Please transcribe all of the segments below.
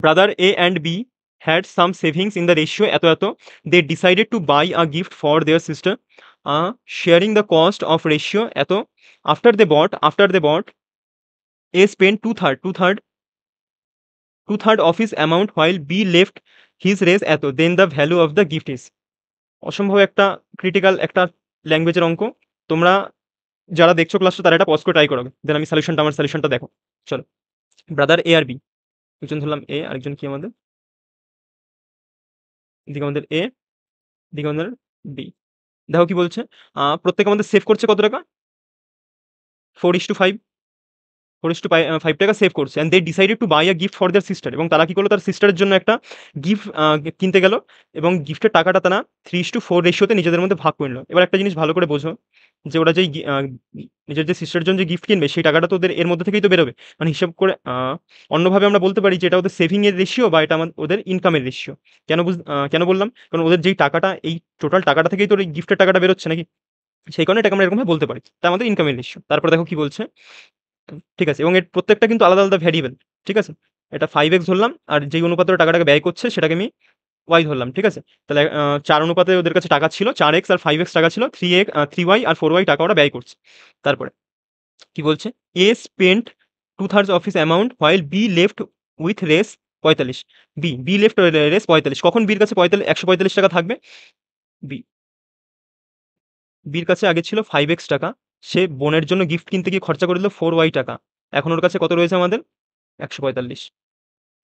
Brother A and B had some savings in the ratio এত এত, they decided to buy a gift for their sister, sharing the cost of ratio এত, after they bought A spend two third of his amount while B left his rest এত, then the value of the gift is. অসম্ভব একটা critical একটা ল্যাঙ্গুয়েজের অঙ্ক। তোমরা যারা দেখছো ক্লাসটা তারা এটা পজ করে ট্রাই করো, দেন আমি আমার সলিউশনটা দেখো। চলো, ব্রাদার এ আর বি, একজন ধরলাম এ, আরেকজন কি আমাদের, এদিকে আমাদের এ, এদিকে আমাদের বি। দেখো কি বলছে, প্রত্যেকে আমাদের সেভ করছে কত টাকা, 4:5, 4:5 টাকা সেভ করছে, and they decided to buy a gift for their sister, এবং তারা কি করলো, তার সিস্টারের জন্য একটা গিফট কিনতে গেল, এবং গিফটের টাকাটা তারা 3:4 রেশিওতে নিজেদের মধ্যে ভাগ করে নিল। এবার একটা জিনিস ভালো করে বোঝো, যে ওরা যেই নিজের যে সিস্টারের জন্য যে গিফট কিনবে সেই টাকাটা তো ওদের এর মধ্যে থেকেই তো বেরোবে। মানে হিসাব করে অন্যভাবে আমরা বলতে পারি যে এটা ওদের সেভিং এর রেশিও বা এটা ওদের ইনকামের রেশিও। কেন বললাম, কারণ ওদের যেই টাকাটা, এই টোটাল টাকাটা থেকেই তো এই গিফটের টাকাটা বেরোচ্ছে নাকি, সেই কারণে এটাকে আমরা এরকমভাবে বলতে পারি। এটা আমাদের ইনকামের রেশিও। তারপর দেখো কি বলছে, ঠিক আছে, এবং এর প্রত্যেকটা কিন্তু আলাদা আলাদা ভ্যারিয়েবল। ঠিক আছে, এটা 5x ধরলাম, আর যেই অনুপাতে ওরা টাকাটাকে ব্যয় করছে সেটাকে আমি y ধরলাম। ঠিক আছে, তাহলে 4 অনুপাতে ওদের কাছে টাকা ছিল, 4x আর 5x টাকা ছিল, 3y আর 4y টাকা ওরা ব্যয় করছে। তারপরে কি বলছে, A spent 2/3 of his amount while B left with rest 45। B left rest 45, কখন বির কাছে 145 টাকা থাকবে, বি বির কাছে আগে ছিল 5x টাকা, সে বোনের জন্য গিফট কিনতে গিয়ে খরচা করে দিল 4y টাকা, এখন ওর কাছে কত রয়েছে আমাদের, 145।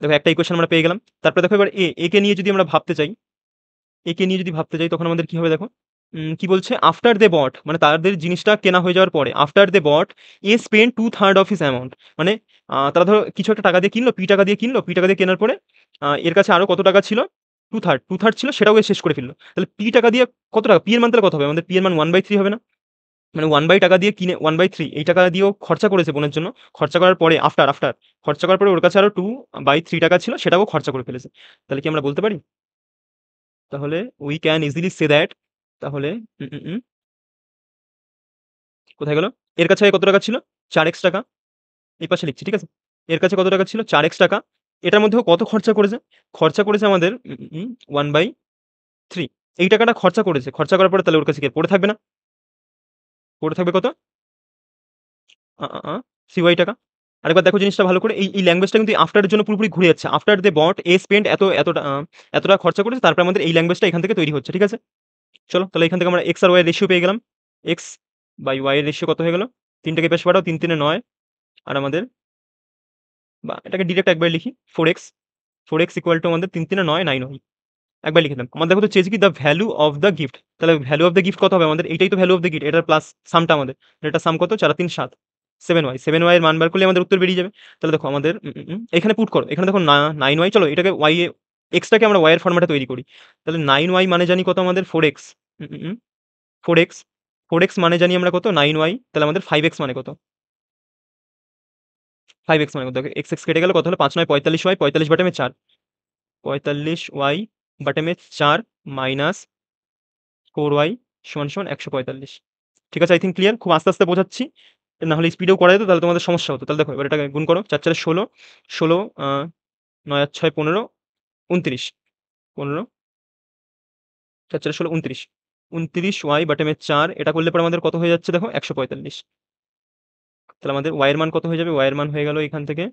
দেখো একটা ইকুয়েশন আমরা পেয়ে গেলাম। তারপরে দেখো এবার একে নিয়ে যদি আমরা ভাবতে চাই, তখন আমাদের কি হবে দেখো, কি বলছে, আফটার দে বট, মানে তাদের জিনিসটা কেনা হয়ে যাওয়ার পরে, after they bought A spend 2/3 of his amount, মানে তারা ধরো কিছু একটা টাকা দিয়ে কিনলো, পি টাকা দিয়ে কেনার পরে এর কাছে আরো কত টাকা ছিল, টু থার্ড ছিল, সেটাও এ শেষ করে ফেললো। তাহলে পি টাকা দিয়ে কত টাকা, পি এর মান তাহলে কত হবে, আমাদের পি এর মান 1/3 হবে না, মানে 1/, টাকা দিয়ে কিনে 1/3 এই টাকা দিয়েও খরচা করেছে বোনের জন্য, খরচা করার পরে আফটার খরচা করার পরে ওর কাছে আরো 2/3 টাকা ছিল, সেটাও খরচা করে ফেলেছে। তাহলে কি আমরা বলতে পারি, তাহলে we can easily say that, তাহলে উম, উম, উম, কোথায় গেল, এর কাছে কত টাকা ছিল, 4x টাকা, এই পাশে লিখছি। ঠিক আছে, এর কাছে কত টাকা ছিল, 4x টাকা, এটার মধ্যেও কত খরচা করেছে আমাদের 1/3, এই টাকাটা খরচা করেছে, খরচা করার পরে তাহলে ওর কাছে কি আর পড়ে থাকবে না, পড়ে থাকবে কত, 3y টাকা। আরেকবার দেখো জিনিসটা ভালো করে, এই ল্যাঙ্গুয়েজটা কিন্তু আফটারের জন্য পুরোপুরি ঘুরে যাচ্ছে। After they bought A spend এত টাকা খরচা করেছে, তারপরে আমাদের এই ল্যাঙ্গুয়েজটা এখান থেকে তৈরি হচ্ছে। ঠিক আছে, চলো তাহলে এখান থেকে আমরা এক্স আর ওয়াই রেশিও পেয়ে গেলাম। এক্স বাই ওয়াই এর রেশিও কত হয়ে গেল, 3টাকে পাশে পাঠাও, 3 3 9, আর আমাদের, বা এটাকে ডিরেক্ট একবার লিখি, 4x ইকুয়াল টু আমাদের 3 3 9 9y, একবার লিখে দিলাম। আমাদের দেখো তো চেয়েছে কি, the value of the gift, তাহলে ভ্যালু অফ দ্য গিফট কত হবে আমাদের, এইটাই তো ভ্যালু অফ দ্য গিফট, এটার প্লাস সামটা আমাদের, এটা সাম কত, 4 3 7, 7y এর মান বার করলে আমাদের উত্তর বেরিয়ে যাবে। তাহলে দেখো আমাদের এখানে পুট করো, এখানে দেখো 9y, চলো এটাকে y এ, এক্সটাকে আমরা y এর ফরম্যাটে তৈরি করি। তাহলে 9y মানে জানি কত আমাদের 4x, 4x 4x মানে জানি আমরা কত 9y, তাহলে আমাদের 5x মানে কত, 5x মানে কত, দেখো x x কেটে গেল, কত হলো, 5 9 45y, 45 বাটেমে 4, 45y বাটেমে 4 মাইনাস 4y সমান সমান 145। ঠিক আছে, আই থিঙ্ক ক্লিয়ার, খুব আস্তে আস্তে বোঝাচ্ছি, না হলে স্পিডেও করা যেত, তাহলে তোমাদের সমস্যা হতো। তাহলে দেখো এবার এটাকে গুণ করো, 4 4 16, 16 9 আর 6 15, 29, 15, 4 4 16 29, 29y বাটেমে 4, এটা করলে পরে আমাদের কত হয়ে যাচ্ছে দেখো, 145। তাহলে আমাদের y এর মান কত হয়ে যাবে, y এর মান হয়ে গেল এখান থেকে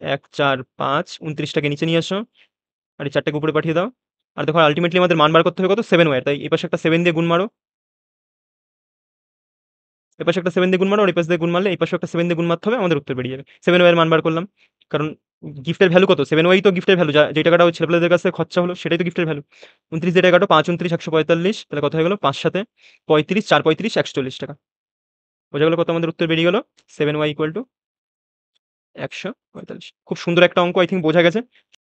1 4 5, 29টাকে নিচে নিয়ে আসো, আর এই 4টাকে উপরে পাঠিয়ে দাও। আর দেখো আলটিমেটলি আমাদের মান বার করতে হবে কত, 7y, তাই এই পাশে একটা 7 দিয়ে গুণ মারো, এপাশে একটা 7 দিয়ে গুণ মারো, আর এপাশ দিয়ে গুণ মারলে এই পাশে একটা 7 দিয়ে গুণ মারতে হবে, আমাদের উত্তর বেরিয়ে যাবে। 7y এর মান বার করলাম, কারণ গিফটের ভ্যালু কত, 7y তো গিফটের ভ্যালু, যে টাকাটা ওই ছেলেপেলেদের কাছে খরচা হলো সেটাই তো গিফটের ভ্যালু। 29 দিয়ে টাকাটা 5 29 145, তাহলে কত হয়ে গেল, 5 7 35, 4 35 140 টাকা। বোঝা গেল কত আমাদের উত্তর বেরিয়ে গেল, 7y ইকুয়াল টু 145। খুব সুন্দর একটা অঙ্ক, আই থিঙ্ক বোঝা গেছে।